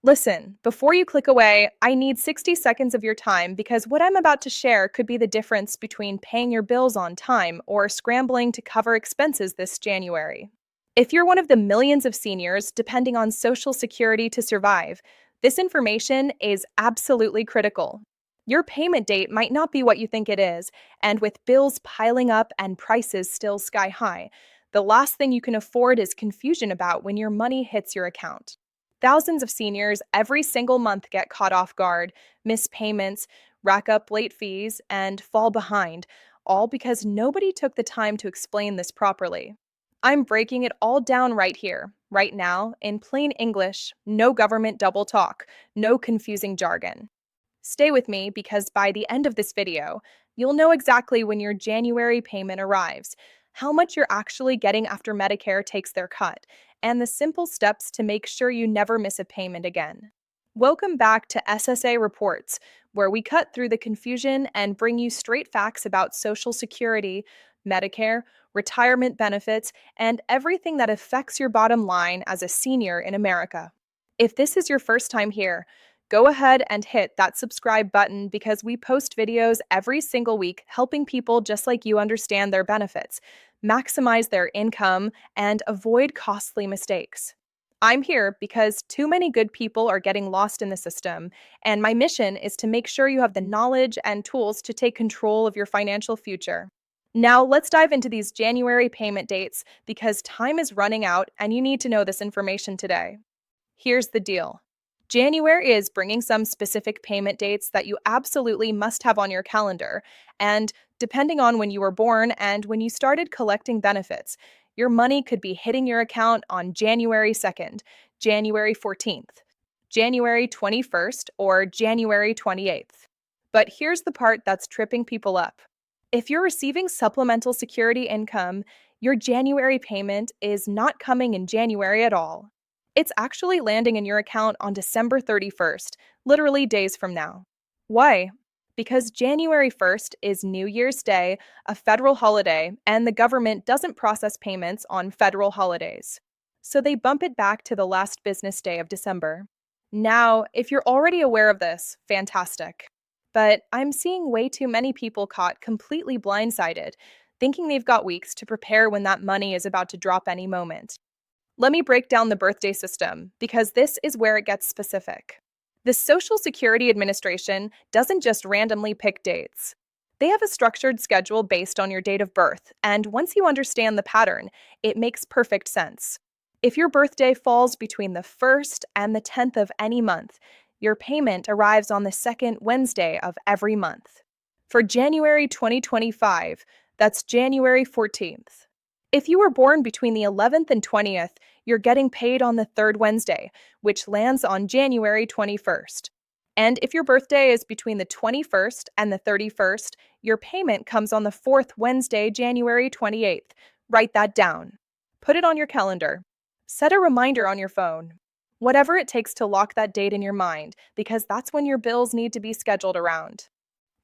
Listen, before you click away, I need 60 seconds of your time because what I'm about to share could be the difference between paying your bills on time or scrambling to cover expenses this January. If you're one of the millions of seniors depending on Social Security to survive, this information is absolutely critical. Your payment date might not be what you think it is, and with bills piling up and prices still sky high, the last thing you can afford is confusion about when your money hits your account. Thousands of seniors every single month get caught off guard, miss payments, rack up late fees, and fall behind, all because nobody took the time to explain this properly. I'm breaking it all down right here, right now, in plain English, no government double talk, no confusing jargon. Stay with me because by the end of this video, you'll know exactly when your January payment arrives, how much you're actually getting after Medicare takes their cut, and the simple steps to make sure you never miss a payment again. Welcome back to SSA Reports, where we cut through the confusion and bring you straight facts about Social Security, Medicare, retirement benefits, and everything that affects your bottom line as a senior in America. If this is your first time here, go ahead and hit that subscribe button because we post videos every single week helping people just like you understand their benefits, maximize their income, and avoid costly mistakes. I'm here because too many good people are getting lost in the system, and my mission is to make sure you have the knowledge and tools to take control of your financial future. Now, let's dive into these January payment dates because time is running out and you need to know this information today. Here's the deal. January is bringing some specific payment dates that you absolutely must have on your calendar, and depending on when you were born and when you started collecting benefits, your money could be hitting your account on January 2nd, January 14th, January 21st, or January 28th. But here's the part that's tripping people up. If you're receiving supplemental security income, your January payment is not coming in January at all. It's actually landing in your account on December 31st, literally days from now. Why? Because January 1st is New Year's Day, a federal holiday, and the government doesn't process payments on federal holidays. So they bump it back to the last business day of December. Now, if you're already aware of this, fantastic. But I'm seeing way too many people caught completely blindsided, thinking they've got weeks to prepare when that money is about to drop any moment. Let me break down the birthday system, because this is where it gets specific. The Social Security Administration doesn't just randomly pick dates. They have a structured schedule based on your date of birth, and once you understand the pattern, it makes perfect sense. If your birthday falls between the 1st and the 10th of any month, your payment arrives on the second Wednesday of every month. For January 2025, that's January 14th. If you were born between the 11th and 20th, you're getting paid on the third Wednesday, which lands on January 21st. And if your birthday is between the 21st and the 31st, your payment comes on the fourth Wednesday, January 28th. Write that down. Put it on your calendar. Set a reminder on your phone. Whatever it takes to lock that date in your mind, because that's when your bills need to be scheduled around.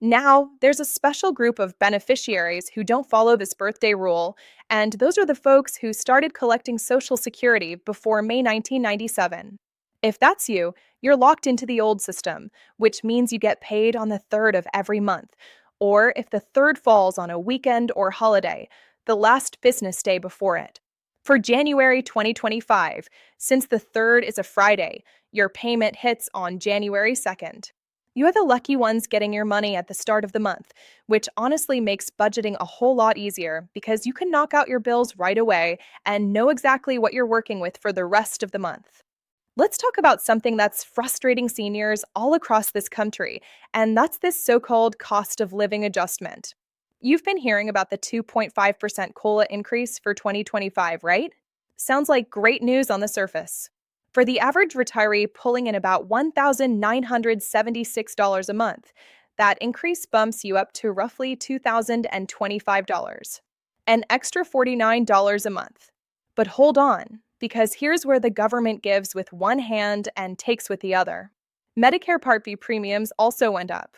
Now, there's a special group of beneficiaries who don't follow this birthday rule, and those are the folks who started collecting Social Security before May 1997. If that's you, you're locked into the old system, which means you get paid on the third of every month, or if the third falls on a weekend or holiday, the last business day before it. For January 2025, since the third is a Friday, your payment hits on January 2nd. You are the lucky ones getting your money at the start of the month, which honestly makes budgeting a whole lot easier because you can knock out your bills right away and know exactly what you're working with for the rest of the month. Let's talk about something that's frustrating seniors all across this country, and that's this so-called cost of living adjustment. You've been hearing about the 2.5% COLA increase for 2025, right? Sounds like great news on the surface. For the average retiree pulling in about $1,976 a month, that increase bumps you up to roughly $2,025, an extra $49 a month. But hold on, because here's where the government gives with one hand and takes with the other. Medicare Part B premiums also went up.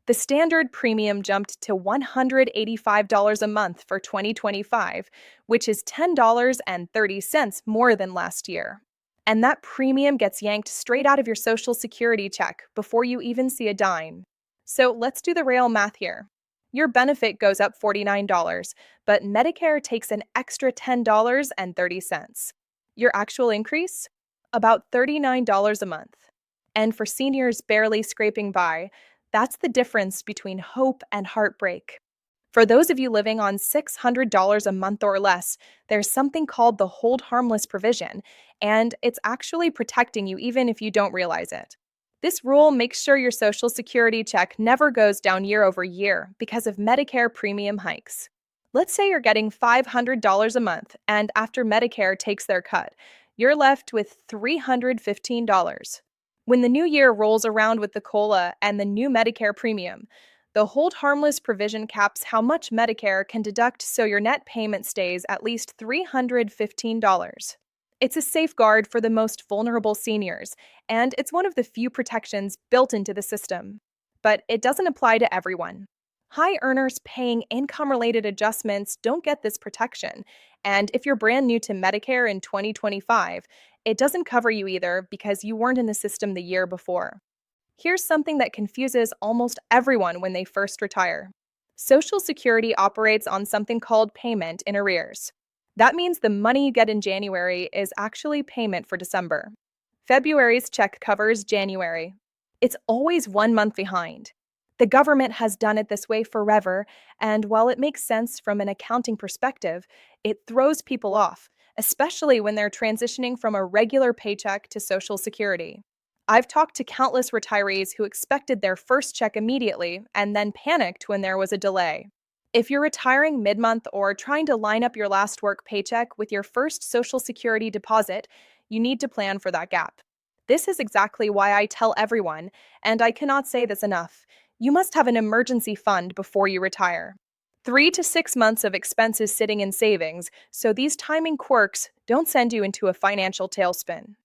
The standard premium jumped to $185 a month for 2025, which is $10.30 more than last year. And that premium gets yanked straight out of your Social Security check before you even see a dime. So let's do the real math here. Your benefit goes up $49, but Medicare takes an extra $10.30. Your actual increase? About $39 a month. And for seniors barely scraping by, that's the difference between hope and heartbreak. For those of you living on $600 a month or less, there's something called the hold harmless provision, and it's actually protecting you even if you don't realize it. This rule makes sure your Social Security check never goes down year over year because of Medicare premium hikes. Let's say you're getting $500 a month, and after Medicare takes their cut, you're left with $315. When the new year rolls around with the COLA and the new Medicare premium, the hold harmless provision caps how much Medicare can deduct so your net payment stays at least $315. It's a safeguard for the most vulnerable seniors, and it's one of the few protections built into the system. But it doesn't apply to everyone. High earners paying income related adjustments don't get this protection, and if you're brand new to Medicare in 2025, it doesn't cover you either because you weren't in the system the year before. Here's something that confuses almost everyone when they first retire. Social Security operates on something called payment in arrears. That means the money you get in January is actually payment for December. February's check covers January. It's always 1 month behind. The government has done it this way forever, and while it makes sense from an accounting perspective, it throws people off, especially when they're transitioning from a regular paycheck to Social Security. I've talked to countless retirees who expected their first check immediately and then panicked when there was a delay. If you're retiring mid month or trying to line up your last work paycheck with your first Social Security deposit, you need to plan for that gap. This is exactly why I tell everyone, and I cannot say this enough, you must have an emergency fund before you retire. 3 to 6 months of expenses sitting in savings, so these timing quirks don't send you into a financial tailspin.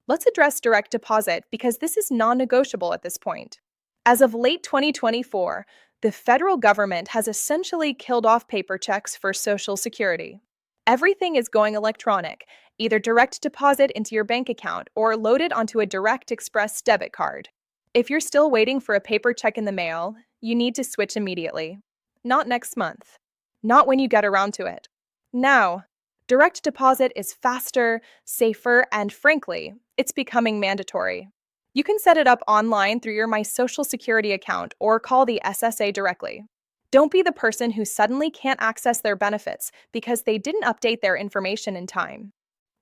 Let's address direct deposit because this is non negotiable at this point. As of late 2024, the federal government has essentially killed off paper checks for Social Security. Everything is going electronic, either direct deposit into your bank account or loaded onto a Direct Express debit card. If you're still waiting for a paper check in the mail, you need to switch immediately. Not next month. Not when you get around to it. Now. Direct deposit is faster, safer, and frankly, it's becoming mandatory. You can set it up online through your My Social Security account or call the SSA directly. Don't be the person who suddenly can't access their benefits because they didn't update their information in time.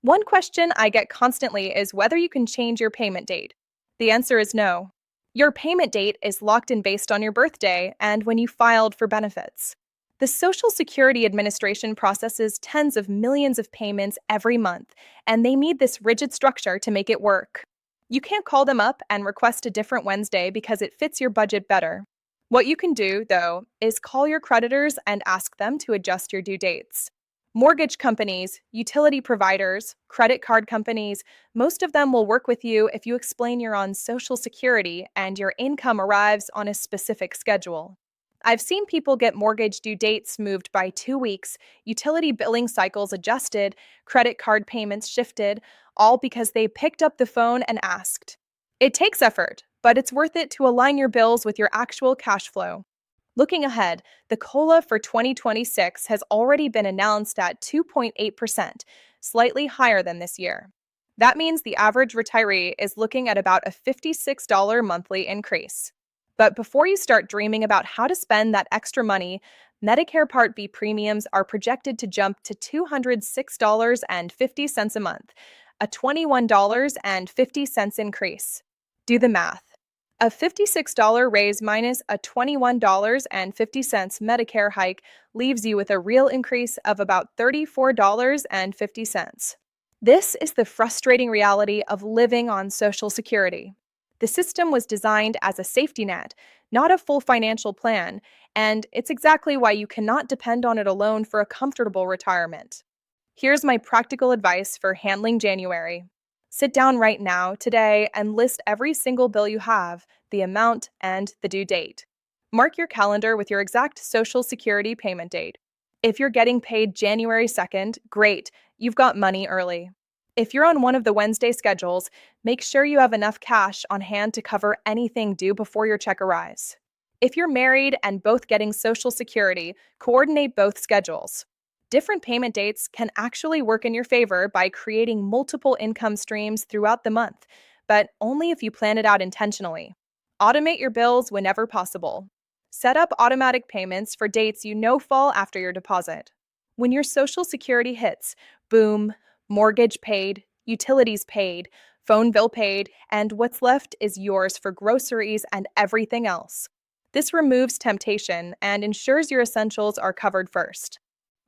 One question I get constantly is whether you can change your payment date. The answer is no. Your payment date is locked in based on your birthday and when you filed for benefits. The Social Security Administration processes tens of millions of payments every month, and they need this rigid structure to make it work. You can't call them up and request a different Wednesday because it fits your budget better. What you can do, though, is call your creditors and ask them to adjust your due dates. Mortgage companies, utility providers, credit card companies, most of them will work with you if you explain you're on Social Security and your income arrives on a specific schedule. I've seen people get mortgage due dates moved by 2 weeks, utility billing cycles adjusted, credit card payments shifted, all because they picked up the phone and asked. It takes effort, but it's worth it to align your bills with your actual cash flow. Looking ahead, the COLA for 2026 has already been announced at 2.8%, slightly higher than this year. That means the average retiree is looking at about a $56 monthly increase. But before you start dreaming about how to spend that extra money, Medicare Part B premiums are projected to jump to $206.50 a month, a $21.50 increase. Do the math. A $56 raise minus a $21.50 Medicare hike leaves you with a real increase of about $34.50. This is the frustrating reality of living on Social Security. The system was designed as a safety net, not a full financial plan, and it's exactly why you cannot depend on it alone for a comfortable retirement. Here's my practical advice for handling January. Sit down right now, today, and list every single bill you have, the amount, and the due date. Mark your calendar with your exact Social Security payment date. If you're getting paid January 2nd, great, you've got money early. If you're on one of the Wednesday schedules, make sure you have enough cash on hand to cover anything due before your check arrives. If you're married and both getting Social Security, coordinate both schedules. Different payment dates can actually work in your favor by creating multiple income streams throughout the month, but only if you plan it out intentionally. Automate your bills whenever possible. Set up automatic payments for dates you know fall after your deposit. When your Social Security hits, boom, mortgage paid, utilities paid, phone bill paid, and what's left is yours for groceries and everything else. This removes temptation and ensures your essentials are covered first.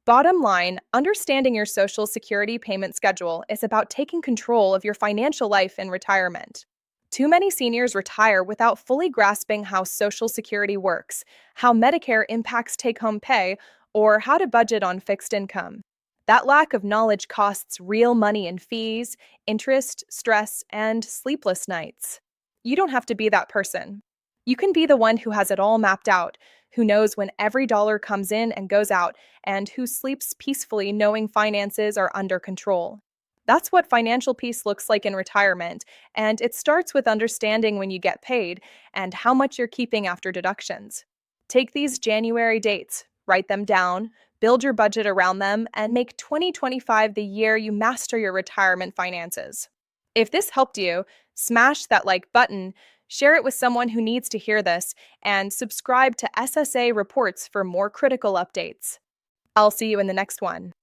Bottom line, understanding your Social Security payment schedule is about taking control of your financial life in retirement. Too many seniors retire without fully grasping how Social Security works, how Medicare impacts take home pay, or how to budget on fixed income. That lack of knowledge costs real money in fees, interest, stress, and sleepless nights. You don't have to be that person. You can be the one who has it all mapped out, who knows when every dollar comes in and goes out, and who sleeps peacefully knowing finances are under control. That's what financial peace looks like in retirement, and it starts with understanding when you get paid and how much you're keeping after deductions. Take these January dates, write them down, build your budget around them, and make 2025 the year you master your retirement finances. If this helped you, smash that like button, share it with someone who needs to hear this, and subscribe to SSA Reports for more critical updates. I'll see you in the next one.